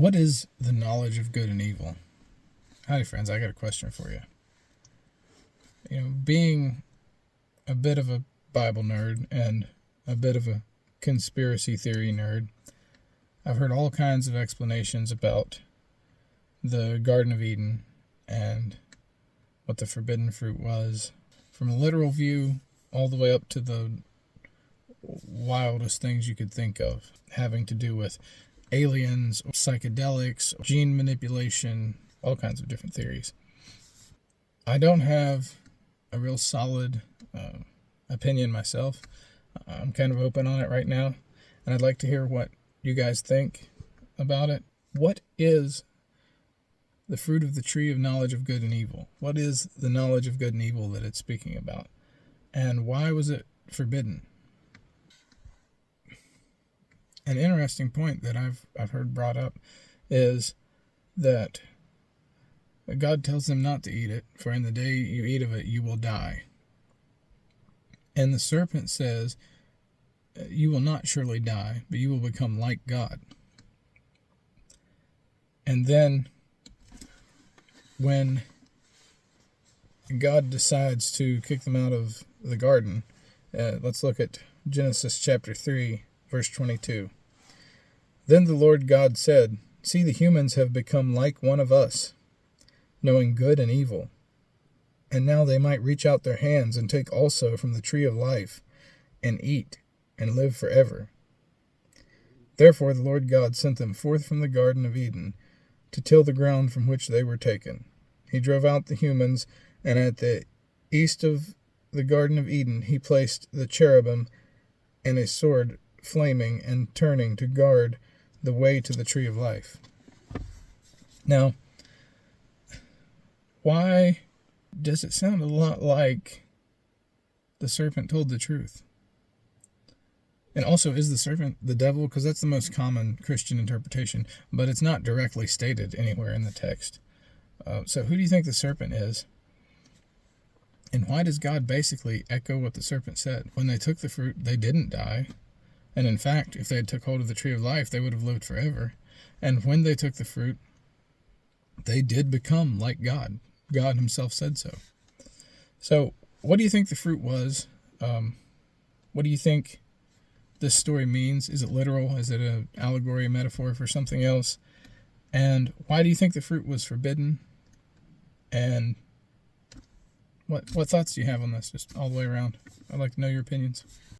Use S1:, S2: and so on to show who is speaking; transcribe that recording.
S1: What is the knowledge of good and evil? Howdy, friends. I got a question for you. Being a bit of a Bible nerd and a bit of a conspiracy theory nerd, I've heard all kinds of explanations about the Garden of Eden and what the forbidden fruit was, from a literal view all the way up to the wildest things you could think of, having to do with aliens, psychedelics, gene manipulation, all kinds of different theories. I don't have a real solid opinion myself. I'm kind of open on it right now, and I'd like to hear what you guys think about it. What is the fruit of the tree of knowledge of good and evil? What is the knowledge of good and evil that it's speaking about? And why was it forbidden? An interesting point that I've heard brought up is that God tells them not to eat it, for in the day you eat of it, you will die. And the serpent says, you will not surely die, but you will become like God. And then when God decides to kick them out of the garden, let's look at Genesis chapter 3, verse 22. Then the Lord God said, see, the humans have become like one of us, knowing good and evil. And now they might reach out their hands and take also from the tree of life, and eat, and live forever. Therefore the Lord God sent them forth from the Garden of Eden to till the ground from which they were taken. He drove out the humans, and at the east of the Garden of Eden he placed the cherubim and a sword flaming and turning to guard the way to the tree of life. Now, why does it sound a lot like the serpent told the truth? And also, is the serpent the devil? Because that's the most common Christian interpretation, but it's not directly stated anywhere in the text. So who do you think the serpent is? And why does God basically echo what the serpent said? When they took the fruit, they didn't die. And in fact, if they had took hold of the tree of life, they would have lived forever. And when they took the fruit, they did become like God. God himself said so. So what do you think the fruit was? What do you think this story means? Is it literal? Is it an allegory, a metaphor for something else? And why do you think the fruit was forbidden? And what thoughts do you have on this, just all the way around? I'd like to know your opinions.